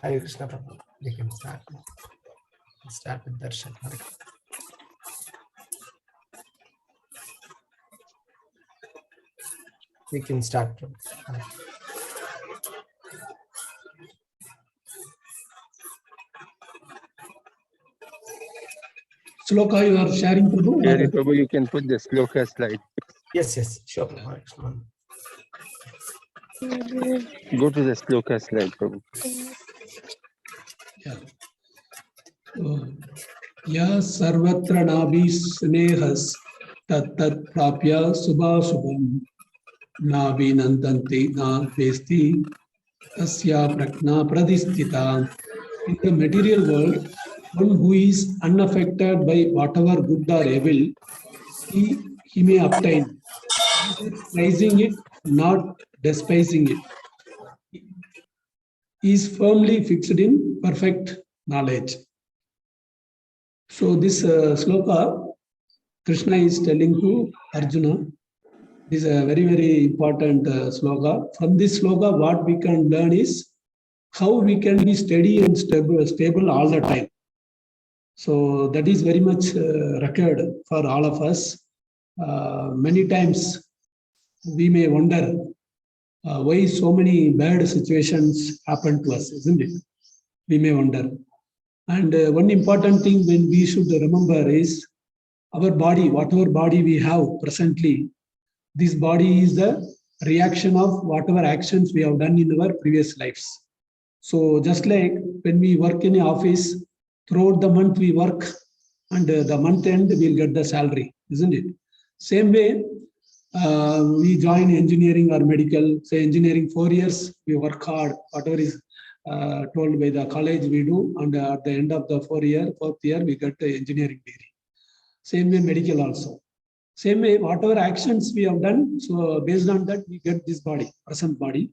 Hare Krishna Prabhu. We can start. Start with darshan. We can start. Prabhu. Sloka, you are sharing, Prabhu? Yeah, Prabhu, you can put the sloka slide. Yes, sure. Prabhu. Go to the sloka slide, Prabhu. Yeah. Ya sarvatra nabhi snehas tat prapya subhashubham nabhi nandanti na vesti tasya prakna pradistita. In the material world, one who is unaffected by whatever good or evil he may obtain, prizing it, not despising it. He is firmly fixed in perfect knowledge. So this sloka, Krishna is telling to Arjuna. This is a very, very important sloka. From this sloka, what we can learn is how we can be steady and stable all the time. So that is very much required for all of us. Many times we may wonder why so many bad situations happen to us, isn't it? We may wonder. And one important thing when we should remember is our body, whatever body we have presently, this body is the reaction of whatever actions we have done in our previous lives. So just like when we work in an office, throughout the month we work and the month end we'll get the salary, isn't it? Same way, we join engineering or medical, say engineering 4 years, we work hard, whatever is told by the college we do, and at the end of the fourth year, we get the engineering degree. Same way medical also. Same way, whatever actions we have done, so based on that, we get this body, present body.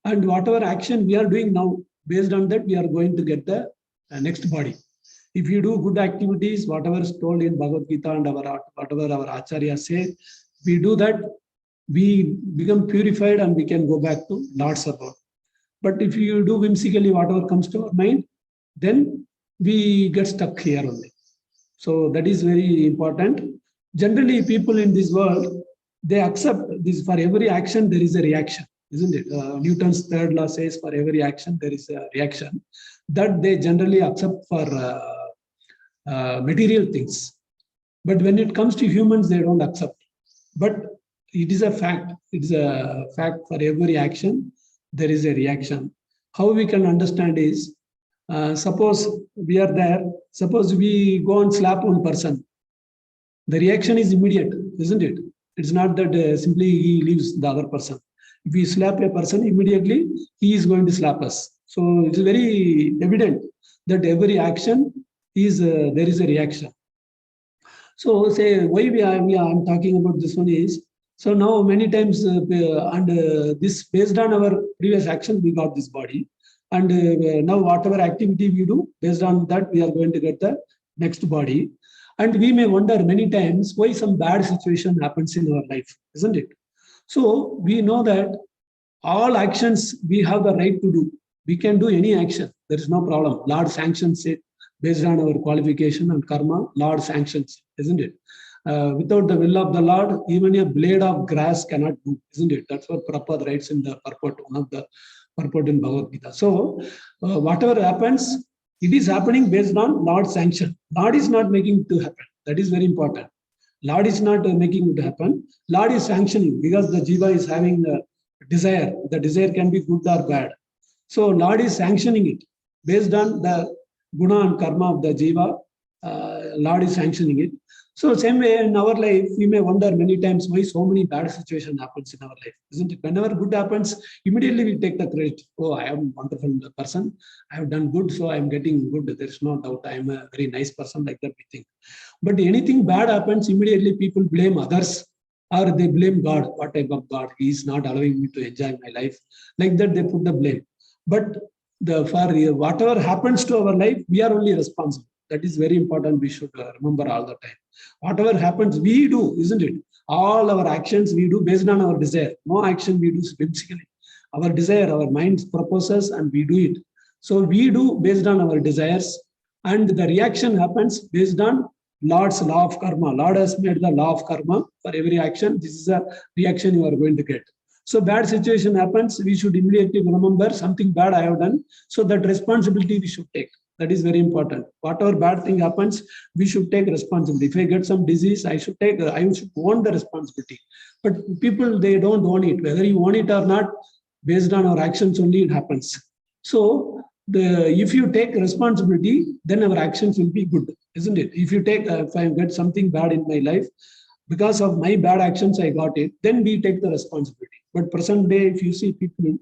And whatever action we are doing now, based on that, we are going to get the next body. If you do good activities, whatever is told in Bhagavad Gita and whatever our Acharya say, we do that, we become purified and we can go back to Lord's abode. But if you do whimsically whatever comes to our mind, then we get stuck here only. So that is very important. Generally, people in this world, they accept this. For every action, there is a reaction, isn't it? Newton's third law says for every action, there is a reaction. That they generally accept for material things. But when it comes to humans, they don't accept. But it is a fact. It is a fact for every action, there is a reaction. How we can understand is, suppose we are there, suppose we go and slap one person. The reaction is immediate, isn't it? It's not that simply he leaves the other person. If we slap a person, immediately he is going to slap us. So it's very evident that every action is there is a reaction. So say why I'm talking about this one is, so now many times this based on our previous action, we got this body. And now whatever activity we do, based on that, we are going to get the next body. And we may wonder many times why some bad situation happens in our life, isn't it? So we know that all actions we have the right to do. We can do any action. There is no problem. Lord sanctions it based on our qualification and karma. Lord sanctions it, isn't it? Without the will of the Lord, even a blade of grass cannot do, isn't it? That's what Prabhupada writes in the purport, one of the purport in Bhagavad Gita. So whatever happens, it is happening based on Lord's sanction. Lord is not making it to happen. That is very important. Lord is not making it happen. Lord is sanctioning because the jiva is having a desire. The desire can be good or bad. So Lord is sanctioning it based on the guna and karma of the jiva. Lord is sanctioning it. So same way in our life, we may wonder many times why so many bad situations happens in our life, isn't it? Whenever good happens, immediately we take the credit. Oh, I am a wonderful person. I have done good, so I am getting good. There is no doubt. I am a very nice person, like that we think. But anything bad happens, immediately people blame others or they blame God. What type of God? He is not allowing me to enjoy my life. Like that, they put the blame. But for whatever happens to our life, we are only responsible. That is very important. We should remember all the time. Whatever happens, we do, isn't it? All our actions we do based on our desire. No action we do whimsically. Our desire, our mind proposes and we do it. So we do based on our desires, and the reaction happens based on Lord's law of karma. Lord has made the law of karma for every action. This is a reaction you are going to get. So bad situation happens, we should immediately remember something bad I have done. So that responsibility we should take. That is very important. Whatever bad thing happens, we should take responsibility. If I get some disease, I should own the responsibility. But people, they don't own it. Whether you own it or not, based on our actions only, it happens. So if you take responsibility, then our actions will be good, isn't it? If I get something bad in my life, because of my bad actions, I got it, then we take the responsibility. But present day, if you see people,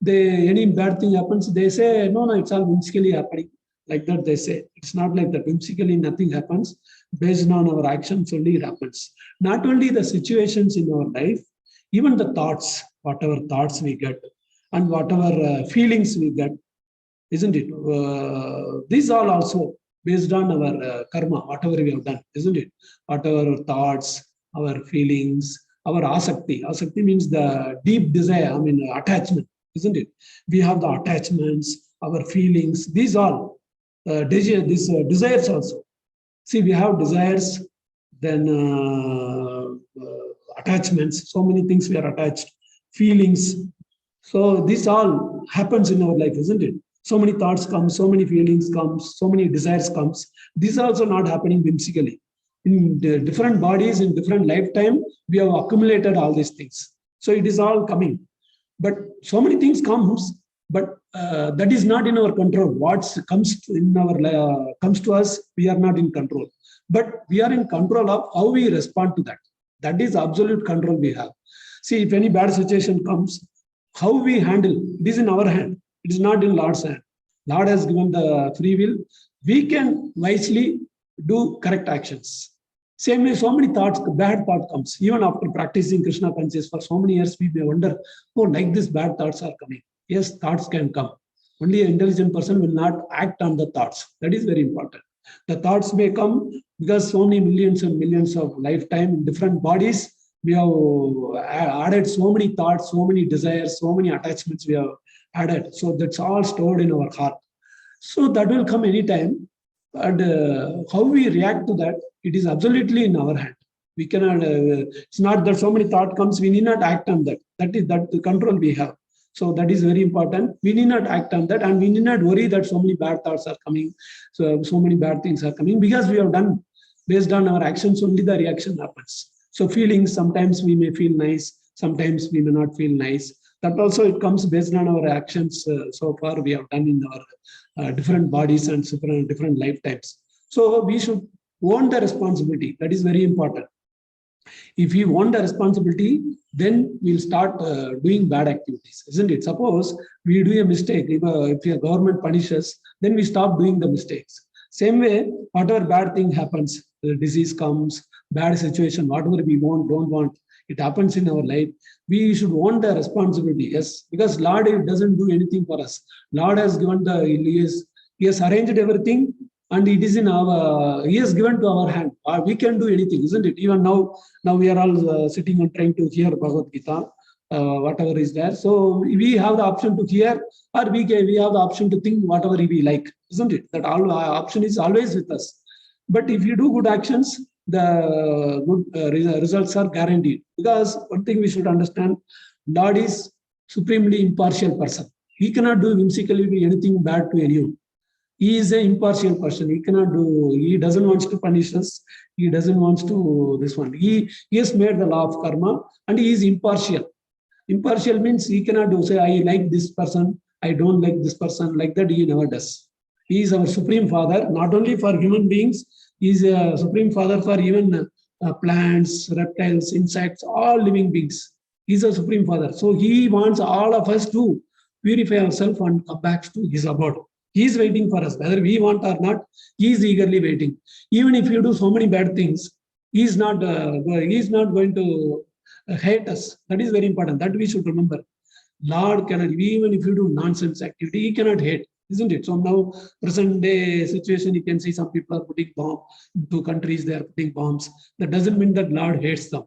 any bad thing happens, they say, no, it's all whimsically happening. Like that, they say. It's not like that. Whimsically, nothing happens. Based on our actions, only it happens. Not only the situations in our life, even the thoughts, whatever thoughts we get, and whatever feelings we get, isn't it? These are also based on our karma, whatever we have done, isn't it? Whatever our thoughts, our feelings, our asakti. Asakti means the deep desire, attachment, isn't it? We have the attachments, our feelings, these all, desires also. See, we have desires, then attachments, so many things we are attached, feelings. So this all happens in our life, isn't it? So many thoughts come, so many feelings come, so many desires comes. These are also not happening whimsically. In the different bodies, in different lifetime, we have accumulated all these things. So it is all coming. But so many things comes, but that is not in our control. What comes to us, we are not in control. But we are in control of how we respond to that. That is absolute control we have. See, if any bad situation comes, how we handle, it is in our hand. It is not in Lord's hand. Lord has given the free will. We can wisely do correct actions. Same way, so many thoughts, bad thought comes. Even after practicing Krishna consciousness for so many years, we may wonder, oh, like this bad thoughts are coming. Yes, thoughts can come. Only an intelligent person will not act on the thoughts. That is very important. The thoughts may come because so many millions and millions of lifetime in different bodies, we have added so many thoughts, so many desires, so many attachments we have added. So that's all stored in our heart. So that will come anytime. And how we react to that, it is absolutely in our hand. We cannot, it's not that so many thought comes, we need not act on that. That is the control we have. So that is very important. We need not act on that, and we need not worry that so many bad thoughts are coming. So many bad things are coming, because we have done based on our actions, only the reaction happens. So feelings, sometimes we may feel nice, sometimes we may not feel nice. That also it comes based on our actions so far we have done in our different bodies and different lifetimes. So we should own the responsibility. That is very important. If we own the responsibility, then we'll start doing bad activities, isn't it? Suppose we do a mistake, if your government punishes, then we stop doing the mistakes. Same way, whatever bad thing happens, the disease comes, bad situation, whatever we want, don't want, it happens in our life, we should own the responsibility, yes, because Lord doesn't do anything for us. Lord has given He has arranged everything, and it is in He has given to our hand. We can do anything, isn't it? Even now we are all sitting and trying to hear Bhagavad Gita, whatever is there. So we have the option to hear, or we have the option to think whatever we like, isn't it? That option is always with us. But if you do good actions, the good results are guaranteed. Because one thing we should understand, Lord is supremely impartial person. He cannot do whimsically anything bad to anyone. He is an impartial person. He doesn't want to punish us. He doesn't want to this one. He has made the law of karma, and he is impartial. Impartial means he cannot say, I like this person, I don't like this person. Like that, he never does. He is our supreme father, not only for human beings, he is a supreme father for even plants, reptiles, insects, all living beings. He is a supreme father. So he wants all of us to purify ourselves and come back to his abode. He is waiting for us, whether we want or not. He is eagerly waiting. Even if you do so many bad things, he is not going to hate us. That is very important. That we should remember. Lord cannot, even if you do nonsense activity, he cannot hate, isn't it? So now, present day situation, you can see some people are putting bombs into countries, they are putting bombs. That doesn't mean that Lord hates them.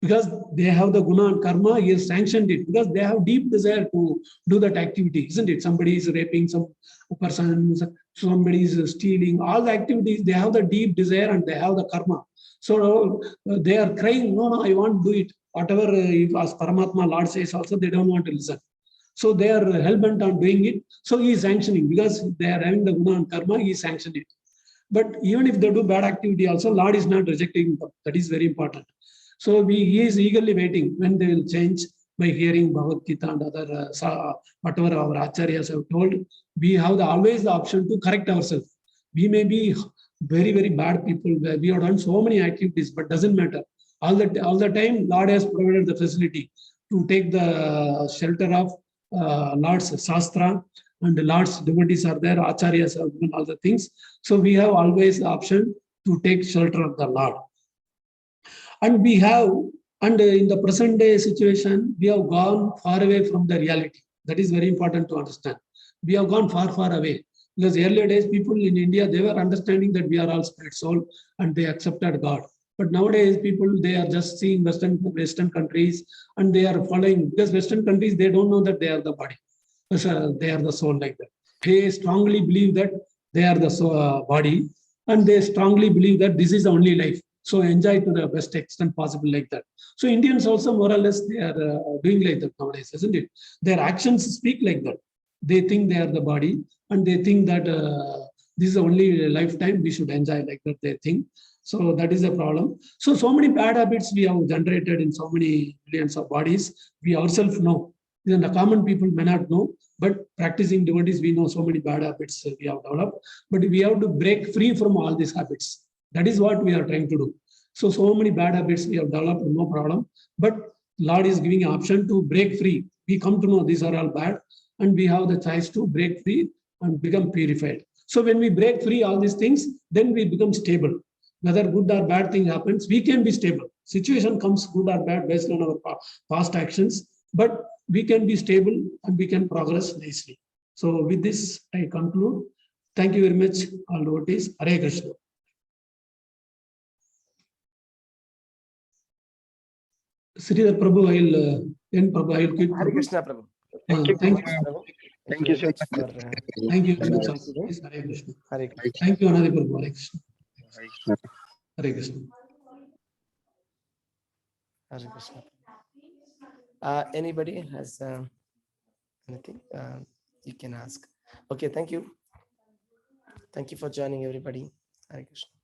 because they have the guna and karma, he has sanctioned it because they have deep desire to do that activity, isn't it? Somebody is raping some person, somebody is stealing, all the activities, they have the deep desire and they have the karma. So they are crying, no, no, I want to do it. Whatever if as Paramatma Lord says also, they don't want to listen. So they are hell-bent on doing it. So he is sanctioning because they are having the guna and karma, he is sanctioned it. But even if they do bad activity also, Lord is not rejecting them. That is very important. So he is eagerly waiting when they will change by hearing Bhagavad Gita and other, whatever our acharyas have told. We have always the option to correct ourselves. We may be very, very bad people. We have done so many activities, but doesn't matter. All the time, Lord has provided the facility to take the shelter of Lord's Shastra, and the Lord's devotees are there, acharyas have given all the things. So we have always the option to take shelter of the Lord. And we have, and in the present day situation, we have gone far away from the reality. That is very important to understand. We have gone far, far away. Because earlier days, people in India, they were understanding that we are all spirit soul and they accepted God. But nowadays, people, they are just seeing Western countries and they are following, because Western countries, they don't know that they are the body. They are the soul like that. They strongly believe that they are the body, and they strongly believe that this is the only life. So enjoy to the best extent possible like that. So Indians also more or less they are doing like that nowadays, isn't it? Their actions speak like that. They think they are the body, and they think that this is the only lifetime we should enjoy like that. They think. So that is a problem. So many bad habits we have generated in so many millions of bodies. We ourselves know. Even the common people may not know, but practicing devotees, we know so many bad habits we have developed. But we have to break free from all these habits. That is what we are trying to do. So many bad habits we have developed, no problem. But Lord is giving an option to break free. We come to know these are all bad, and we have the choice to break free and become purified. So when we break free all these things, then we become stable. Whether good or bad thing happens, we can be stable. Situation comes good or bad based on our past actions, but we can be stable and we can progress nicely. So with this, I conclude. Thank you very much, all devotees. Hare Krishna. Sridhar Prabhu, I'll end Prabhu. I'll quit. Hare Krishna, Prabhu. Thank you. Prabhu. Thank you so much. For, Thank you very much. today. Hare Krishna. Hare Krishna. Thank you, Anadi Prabhu. Hare Krishna. Hare Krishna. Hare Krishna. Anybody has anything you can ask? Okay, thank you. Thank you for joining, everybody. Hare Krishna.